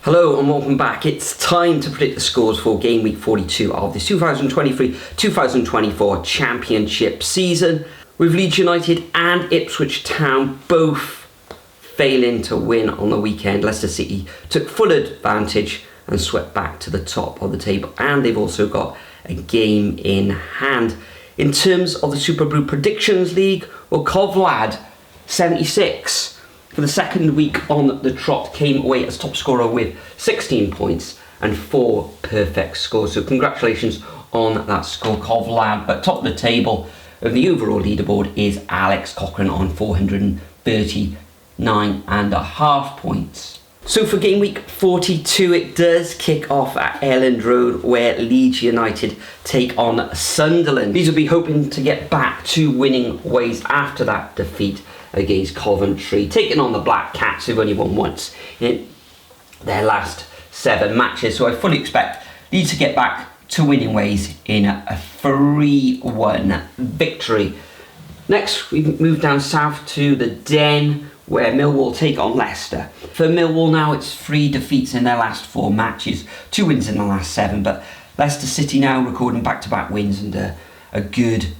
Hello and welcome back. It's time to predict the scores for game week 42 of the 2023-2024 Championship season, with Leeds United and Ipswich Town both failing to win on the weekend. Leicester City took full advantage and swept back to the top of the table, and they've also got a game in hand. In terms of the Superbru Predictions League, well, Covlad 76 for the second week on the trot came away as top scorer with 16 points and 4 perfect scores. So congratulations on that score, Covlad. But top of the table of the overall leaderboard is Alex Cochran on 439.5 points. So for game week 42, it does kick off at Elland Road, where Leeds United take on Sunderland. These will be hoping to get back to winning ways after that defeat against Coventry, taking on the Black Cats, who've only won once in their last 7 matches. So I fully expect Leeds to get back to winning ways in a 3-1 victory. Next, we move down south to the Den, where Millwall take on Leicester. For Millwall now, it's 3 defeats in their last 4 matches, 2 wins in the last 7, but Leicester City now recording back-to-back wins and a good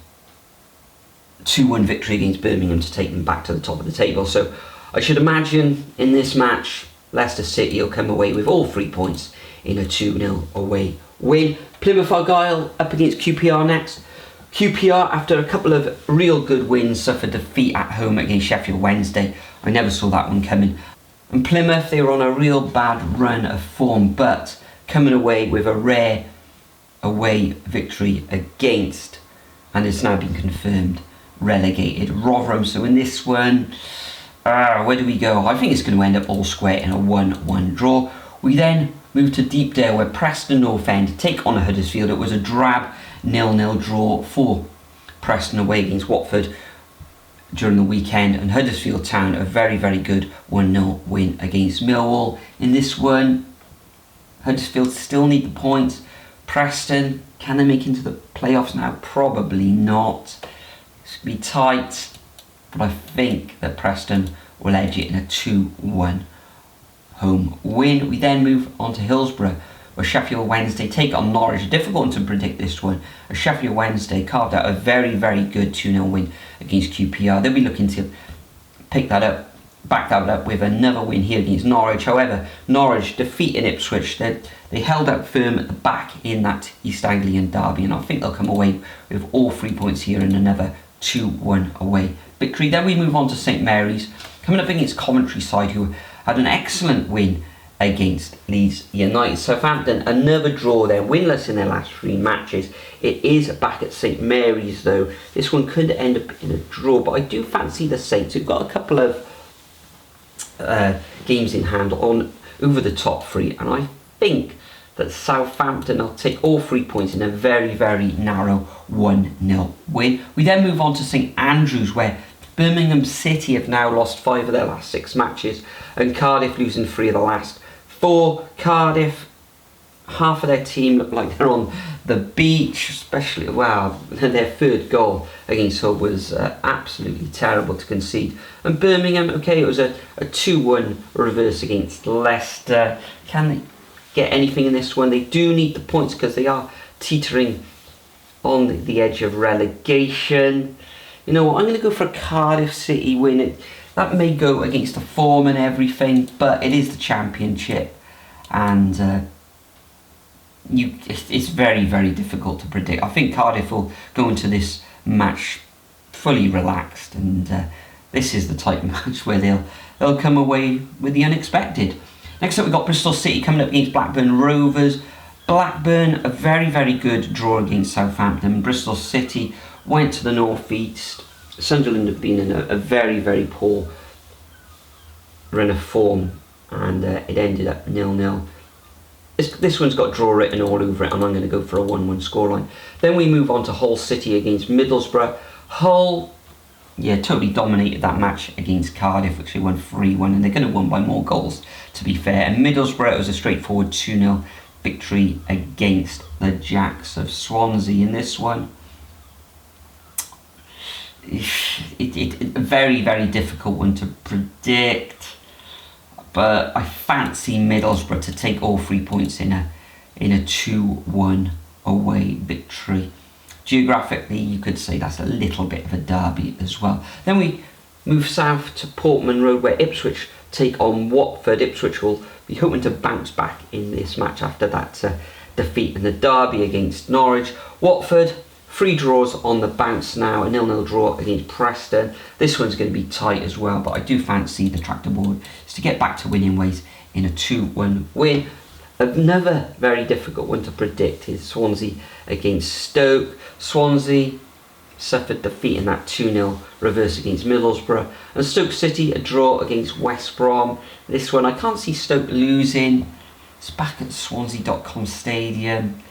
2-1 victory against Birmingham to take them back to the top of the table. So I should imagine in this match, Leicester City will come away with all 3 points in a 2-0 away win. Plymouth Argyle up against QPR next. QPR, after a couple of real good wins, suffered defeat at home against Sheffield Wednesday. I never saw that one coming. And Plymouth, they were on a real bad run of form, but coming away with a rare away victory against, and it's now been confirmed, relegated Rotherham. So in this one, where do we go? I think it's going to end up all square in a 1-1 draw. We then move to Deepdale, where Preston North End take on Huddersfield. It was a drab 0-0 draw for Preston away against Watford during the weekend, and Huddersfield Town a very, very good 1-0 win against Millwall. In this one, Huddersfield still need the points. Preston, can they make into the playoffs now? Probably not. It's going to be tight, but I think that Preston will edge it in a 2-1 home win. We then move on to Hillsborough, where Sheffield Wednesday take on Norwich. Difficult to predict this one, as Sheffield Wednesday carved out a very, very good 2-0 win against QPR. They'll be looking to pick that up, back that up with another win here against Norwich. However, Norwich defeating Ipswich, they held out firm at the back in that East Anglian derby, and I think they'll come away with all 3 points here in another 2-1 away victory. Then we move on to St Mary's, coming up against Coventry side, who had an excellent win against Leeds United. Southampton, another draw. They're winless in their last 3 matches. It is back at St Mary's though. This one could end up in a draw, but I do fancy the Saints, who've got a couple of games in hand on over the top 3, and I think that Southampton will take all 3 points in a very, very narrow 1-0 win. We then move on to St Andrews, where Birmingham City have now lost 5 of their last 6 matches, and Cardiff losing 3 of the last 4. Cardiff, half of their team look like they're on the beach, especially, their 3rd goal against Hull was absolutely terrible to concede. And Birmingham, okay, it was a 2-1 reverse against Leicester. Can they get anything in this one? They do need the points because they are teetering on the edge of relegation. You know what, I'm going to go for a Cardiff City win. That may go against the form and everything, but it is the Championship, and it's very, very difficult to predict. I think Cardiff will go into this match fully relaxed, and this is the type of match where they'll come away with the unexpected. Next up, we've got Bristol City coming up against Blackburn Rovers. Blackburn, a very, very good draw against Southampton. Bristol City went to the North East. Sunderland have been in a very, very poor run of form, and it ended up 0-0. This one's got draw written all over it, and I'm going to go for a 1-1 scoreline. Then we move on to Hull City against Middlesbrough. Hull, totally dominated that match against Cardiff, which they won 3-1, and they're going to win by more goals, to be fair. And Middlesbrough, it was a straightforward 2-0 victory against the Jacks of Swansea. In this one, a very, very difficult one to predict. but I fancy Middlesbrough to take all 3 points in a 2-1 away victory. Geographically, you could say that's a little bit of a derby as well. Then we move south to Portman Road, where Ipswich take on Watford. Ipswich will be hoping to bounce back in this match after that defeat in the derby against Norwich. Watford, 3 draws on the bounce now, a 0-0 draw against Preston. This one's going to be tight as well, but I do fancy the tractor board is to get back to winning ways in a 2-1 win. Another very difficult one to predict is Swansea against Stoke. Swansea suffered defeat in that 2-0 reverse against Middlesbrough. And Stoke City, a draw against West Brom. This one, I can't see Stoke losing. It's back at Swansea.com Stadium.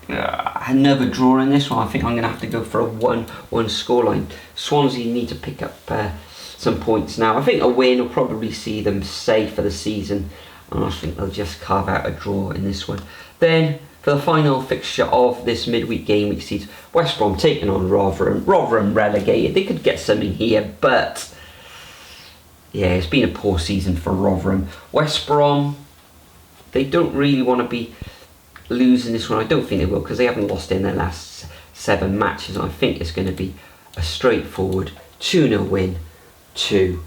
Another draw in this one. I think I'm going to have to go for a 1-1 scoreline. Swansea need to pick up some points now. I think a win will probably see them safe for the season, and I think they'll just carve out a draw in this one. Then for the final fixture of this midweek game week season, West Brom taking on Rotherham. Rotherham relegated. They could get something here, but yeah, it's been a poor season for Rotherham. West Brom, they don't really want to be losing this one. I don't think they will, because they haven't lost in their last 7 matches. I think it's going to be a straightforward 2-0 win to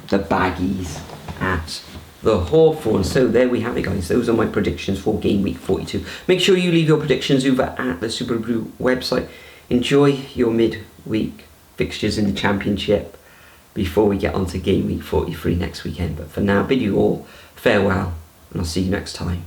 the Baggies at the Hawthorns. So there we have it, guys. Those are my predictions for game week 42. Make sure you leave your predictions over at the Superbru website. Enjoy your midweek fixtures in the Championship before we get on to game week 43 next weekend. But for now, bid you all farewell, and I'll see you next time.